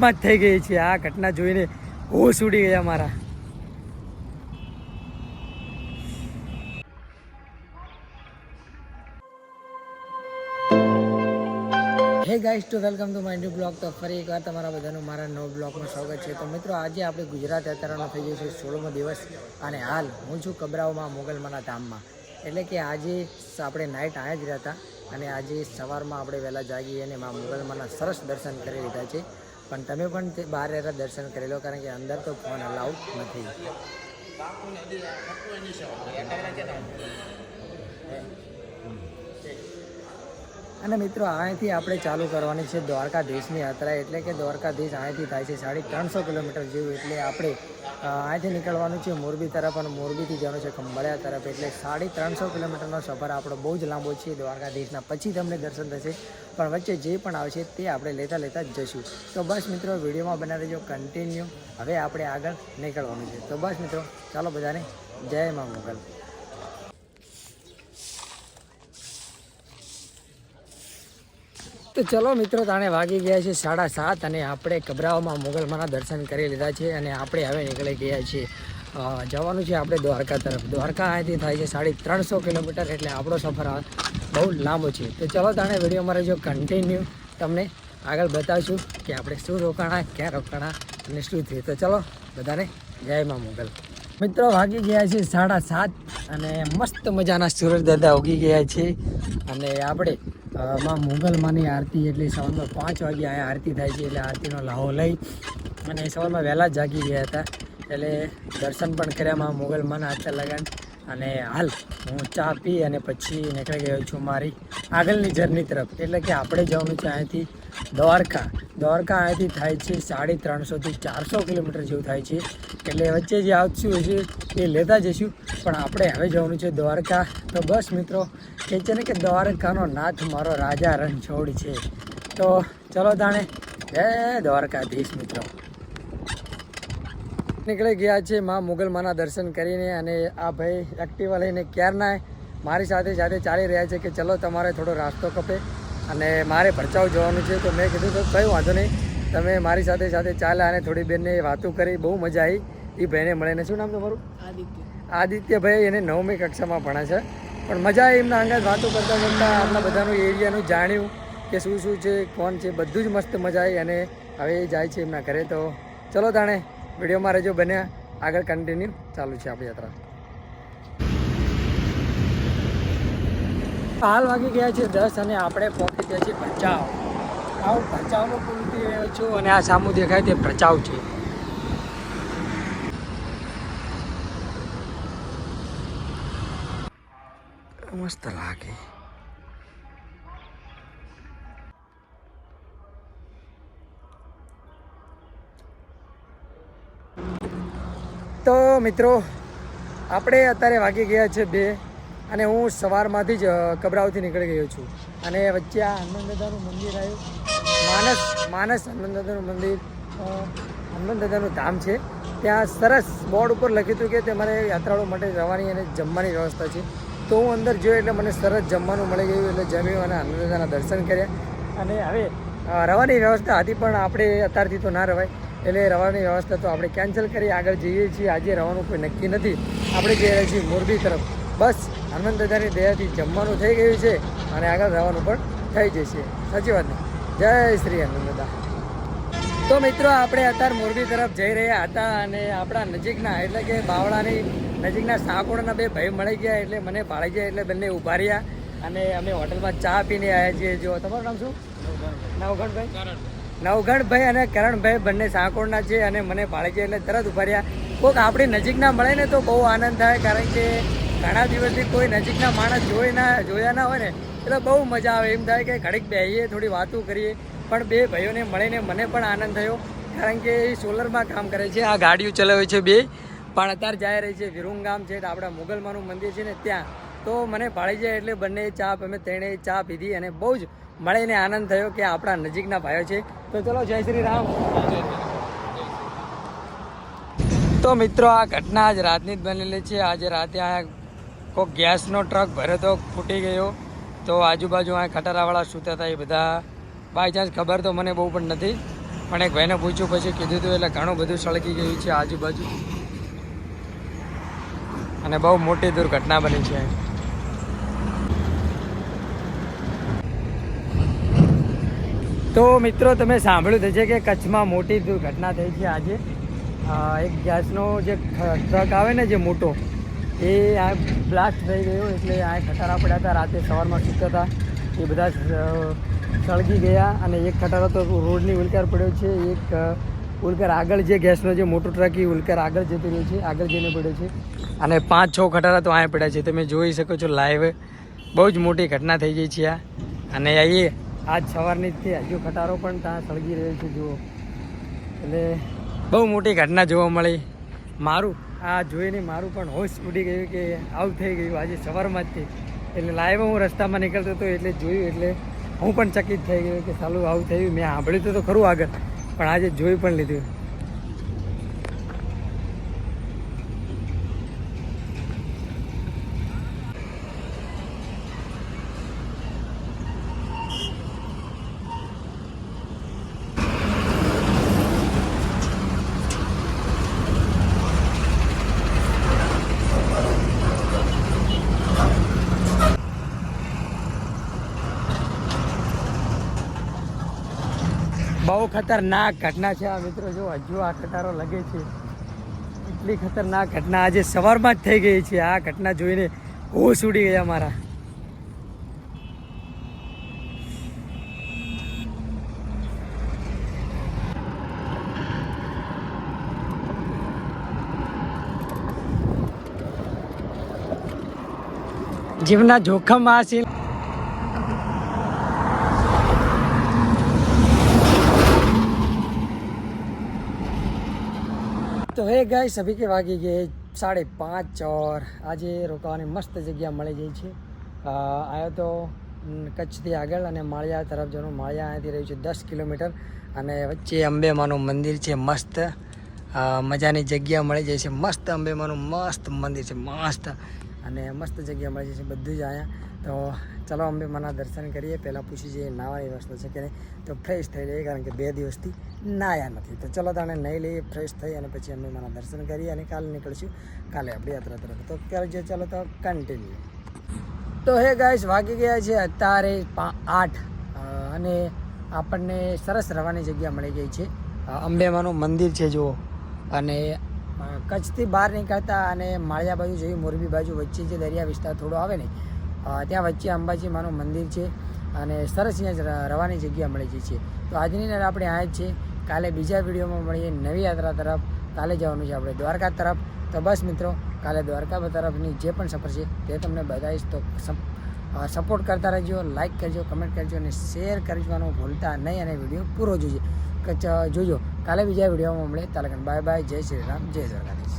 થઈ ગઈ છે આ ઘટના જોઈને હોશ ઉડી ગયા મારા. હે guys two welcome to my new blog. તો ફરી એકવાર તમારા બધાનું મારા નવો બ્લોગમાં સ્વાગત છે. તો મિત્રો આજે આપણે ગુજરાત યાત્રાનો થઈ ગયો છે 16મો દિવસ અને હાલ હું છું કબરાઓમાં મોગલમાના ધામમાં. એટલે કે આજે આપણે નાઇટ અહીંયા જ રહ્યા હતા અને આજે સવારમાં આપણે વહેલા જાગી અને મા મોગલમાના સરસ દર્શન કરી લીધા છે. પણ તમે પણ બહાર રહેતા દર્શન કરી લો, કારણ કે અંદર તો ફોન અલાઉડ નથી. અને મિત્રો અહીંથી આપણે ચાલુ કરવાની છે દ્વારકાધીશની યાત્રા. એટલે કે દ્વારકાધીશ અહીંથી થાય છે 350 કિલોમીટર જેવું. એટલે આપણે અહીંથી નીકળવાનું છે મોરબી તરફ અને મોરબીથી જવાનું છે ખંભાળિયા તરફ. એટલે 350 કિલોમીટરનો સફર આપણો બહુ જ લાંબો છે. દ્વારકાધીશના પછી તમને દર્શન થશે, પણ વચ્ચે જે પણ આવશે તે આપણે લેતા લેતા જ જશું. તો બસ મિત્રો વિડીયોમાં બનાવી દેજો કન્ટિન્યુ. હવે આપણે આગળ નીકળવાનું છે. તો બસ મિત્રો ચાલો બધાને જય મા મોગલ. તો ચલો મિત્રો તાણે વાગી ગયા છે 7:30 અને આપણે કબરાઓમાં મોગલમાના દર્શન કરી લીધા છે અને આપણે હવે નીકળી ગયા છીએ. જવાનું છે આપણે દ્વારકા તરફ. દ્વારકા અહીંથી થાય છે 350 કિલોમીટર. એટલે આપણો સફર બહુ લાંબો છે. તો ચલો તાણે વિડીયોમાં રહેજો કન્ટિન્યુ. તમને આગળ બતાવશું કે આપણે શું રોકાણા, ક્યાં રોકાણા અને શું થયું. તો ચલો બધાને જય મા મોગલ. મિત્રો વાગી ગયા છે 7:30 અને મસ્ત મજાના સૂરજ દાદા ઉગી ગયા છે અને આપણે માં મોગલમાની આરતી એટલે સવારમાં 5 વાગે અહીંયા આરતી થાય છે. એટલે આરતીનો લાહો લઈ અને સવારમાં વહેલા જાગી ગયા હતા. એટલે દર્શન પણ કર્યા માં મોગલમાના હાથે લગાન. અને હાલ હું ચા પી અને પછી નીકળી ગયો છું મારી આગળની જર્ની તરફ. એટલે કે આપણે જવાનું છે અહીંથી દ્વારકા. દ્વારકા અહીંથી થાય છે 350 થી 400 કિલોમીટર જેવું થાય છે. એટલે વચ્ચે જે આવશું હશે એ લેતા જઈશું, પણ આપણે હવે જવાનું છે દ્વારકા. તો બસ મિત્રો કહે છે ને કે દ્વારકાનો નાથ મારો રાજા રણછોડ છે. તો ચલો તાણે જય દ્વારકાધીશ. મિત્રો નીકળી ગયા છે મા મોગલમાના દર્શન કરીને અને આ ભાઈ એક્ટિવા લઈને ક્યારના મારી સાથે સાથે ચાલી રહ્યા છે કે ચલો તમારે થોડો રાસ્તો કપે અને મારે ભરચાવ જવાનું છે. તો મેં કીધું તો કંઈ વાંધો નહીં, તમે મારી સાથે સાથે ચાલ્યા અને થોડી બેનને વાતો કરી, બહુ મજા આવી. એ ભાઈને મળીને. શું નામ તમારું? આદિત્યભાઈ. એને 9મી કક્ષામાં ભણે છે, પણ મજા આવી એમના અંગાત વાતો કરતાં કરતાં આપણા બધાનું એરિયાનું જાણ્યું કે શું શું છે, કોણ છે, બધું જ મસ્ત મજા આવી. અને હવે એ જાય છે એમના ઘરે. તો ચલો તાણે વિડીયોમાં રહેજો, બન્યા આગળ કન્ટિન્યુ ચાલુ છે આપણી યાત્રા. હાલ વાગી ગયા છે 10 અને આપણે પહોંચી ગયા છીએ ભચાઉ. હું ભચાઉનો પુલથી રહ્યો છું અને આ સામું દેખાય તે ભચાઉ છે. મસ્ત લાગે. તો મિત્રો આપણે અત્યારે વાગી ગયા છે 2 અને હું સવારમાંથી જ કબરાઓથી નીકળી ગયો છું. અને વચ્ચે આ હનુમાન દાદાનું મંદિર આવ્યું, માનસ હનુમાન દાદાનું મંદિર, હનુમાન દાદાનું ધામ છે. ત્યાં સરસ બોર્ડ ઉપર લખ્યું હતું કે તમારે યાત્રાળુ માટે રહેવાની અને જમવાની વ્યવસ્થા છે. તો હું અંદર જોયો એટલે મને સરસ જમવાનું મળી ગયું. એટલે જમ્યું અને હનુમાન દાદાના દર્શન કર્યા. અને હવે રહેવાની વ્યવસ્થા હતી પણ આપણે અત્યારથી તો ના રહેવાય, એટલે રહેવાની વ્યવસ્થા તો આપણે કેન્સલ કરી આગળ જઈએ છીએ. આજે રહેવાનું કોઈ નક્કી નથી. આપણે જઈ રહ્યા છીએ મોરબી તરફ. બસ હનુમાન દાદાની દયાથી જમવાનું થઈ ગયું છે અને આગળ રહેવાનું પણ થઈ જશે. સાચી વાત ને? જય શ્રી હનુમાન દાદા. તો મિત્રો આપણે અત્યારે મોરબી તરફ જઈ રહ્યા હતા અને આપણા નજીકના એટલે કે બાવળાની નજીકના સાંકોળના 2 ભાઈ મળી ગયા. એટલે મને ભાળી ગયા એટલે બંને ઊભા રહ્યા અને અમે હોટલમાં ચા પીને આવ્યા છીએ. જો તમારું નામ શું? નવઘણભાઈ અને કરણભાઈ બંને સાંકોળના છે અને મને ભાળી ગયા એટલે તરત ઊભા રહ્યા. કોઈક આપણી નજીકના મળે ને તો બહુ આનંદ થાય, કારણ કે ઘણા દિવસથી કોઈ નજીકના માણસ જોયા ના હોય ને એટલે બહુ મજા આવે. એમ થાય કે ઘડીક બેસીએ, થોડી વાતો કરીએ. પણ 2 ભાઈઓને મળીને મને પણ આનંદ થયો, કારણ કે એ સોલરમાં કામ કરે છે. આ ગાડીઓ ચલાવે છે 2, પણ અત્યારે જાય રહી છે વિરુંગામ છે આપણા મોગલમાનું મંદિર છે ને ત્યાં. તો મને ભાળી જાય એટલે બંને અમે 3 ચા પીધી અને બહુ જ મળીને આનંદ થયો કે આપણા નજીકના ભાઈઓ છે. તો ચલો જય શ્રી રામ. તો મિત્રો આ ઘટના આજ રાતની જ બનેલી છે. આજે રાતે આ કોઈ ગેસનો ટ્રક ભર્યો તો ફૂટી ગયો. તો આજુબાજુ આ ખટારાવાળા સૂતા હતા એ બધા બાય ચાન્સ, ખબર તો મને બહુ પણ નથી. પણ એક ભાઈને પૂછ્યું પછી કીધું હતું એટલે ઘણું બધું સળગી ગયું છે આજુબાજુ અને બહુ મોટી દુર્ઘટના બની છે. તો મિત્રો તમે સાંભળ્યું થશે કે કચ્છમાં મોટી દુર્ઘટના થઈ છે આજે. એક ગેસનો જે ટ્રક આવે ને જે મોટો એ આ બ્લાસ્ટ થઈ ગયો એટલે આ ખટારા પડ્યા હતા. રાતે સવારમાં સૂતા હતા એ બધા સળગી ગયા અને એક ખટારો તો રોડની ઉલકાર પડ્યો છે. એક ઉલકાર આગળ જે ગેસનો જે મોટો ટ્રક એ ઉલકાર આગળ જતી રહ્યો છે, આગળ જઈને પડ્યો છે અને 5-6 ખટારા તો અહીંયા પડ્યા છે. તમે જોઈ શકો છો લાઈવ. બહુ જ મોટી ઘટના થઈ ગઈ છે આ. અને એ આજ સવારની જ હજુ ખટારો પણ ત્યાં સળગી રહ્યો છે જુઓ. એટલે બહુ મોટી ઘટના જોવા મળી. મારું આ જોઈને મારું પણ હોશ ઉડી ગયું કે આવું થઈ ગયું આજે સવારમાં જ. એટલે લાઈવ હું રસ્તામાં નીકળતો હતો એટલે જોયું એટલે હું પણ ચકિત થઈ ગયો કે ચાલું આવું થયું. મેં સાંભળ્યું તો ખરું આગળ, પણ આજે જોઈ પણ લીધું. બહુ ખતરનાક ઘટના છે આ મિત્રો. જો હજુ આ ખટારો લગે છે. એટલી ખતરનાક ઘટના આજે સવારમાં જ થઈ ગઈ છે. આ ઘટના જોઈને હોશ ઉડી ગયા મારા. જીવના જોખમમાં આ સીન. तो हे गाइस अभी के वागी गए 5:30 और આજે રોકાવાની મસ્ત જગ્યા મળી ગઈ છે. આવ્યો તો કચ્છથી આગળ અને માળિયા તરફ જવાનું. માળિયા અહીંયાથી રહ્યું છે 10 કિલોમીટર અને વચ્ચે અંબેમાનું મંદિર છે. મસ્ત મજાની જગ્યા મળી જાય છે. મસ્ત અંબેમાનું મસ્ત મંદિર છે, મસ્ત અને મસ્ત જગ્યા મળી જાય છે બધું જ અહીંયા. તો ચલો અંબેમાના દર્શન કરીએ. પહેલાં પૂછી જઈએ નાવાની વ્યવસ્થા છે કે નહીં, તો ફ્રેશ થઈ જઈએ કારણ કે 2 દિવસથી નાયા નથી. તો ચલો તાણે નહીં લઈએ, ફ્રેશ થઈ અને પછી અંબેમાના દર્શન કરીએ અને કાલે નીકળીશું. કાલે આપણી યાત્રા તરફ. તો કરજો, ચલો તો કન્ટિન્યુ. તો હે ગાઈસ વાગી ગયા છે અત્યારે 8 અને આપણને સરસ રહેવાની જગ્યા મળી ગઈ છે. અંબેમાનું મંદિર છે જુઓ. અને કચ્છથી બહાર નીકળતા અને માળિયા બાજુ જોયું, મોરબી બાજુ વચ્ચે જે દરિયા વિસ્તાર થોડો આવે ને ત્યાં વચ્ચે અંબાજી માનું મંદિર છે અને સરસ અહીંયા રહેવાની જગ્યા મળી ગઈ છે. તો આજની અંદર આપણે આ જ છે. કાલે બીજા વિડીયોમાં મળીએ નવી યાત્રા તરફ. કાલે જવાનું છે આપણે દ્વારકા તરફ. તો બસ મિત્રો, કાલે દ્વારકા તરફની જે પણ સફર છે તે તમને બતાવીશ. તો સપોર્ટ કરતા રહેજો, લાઇક કરજો, કમેન્ટ કરજો અને શેર કરવાનું ભૂલતા નહીં અને વિડીયો પૂરો જોજો. કાલે બીજા વિડીયોમાં મળીએ. તાલકન બાય બાય. જય શ્રી રામ, જય દ્વારકાધીશ.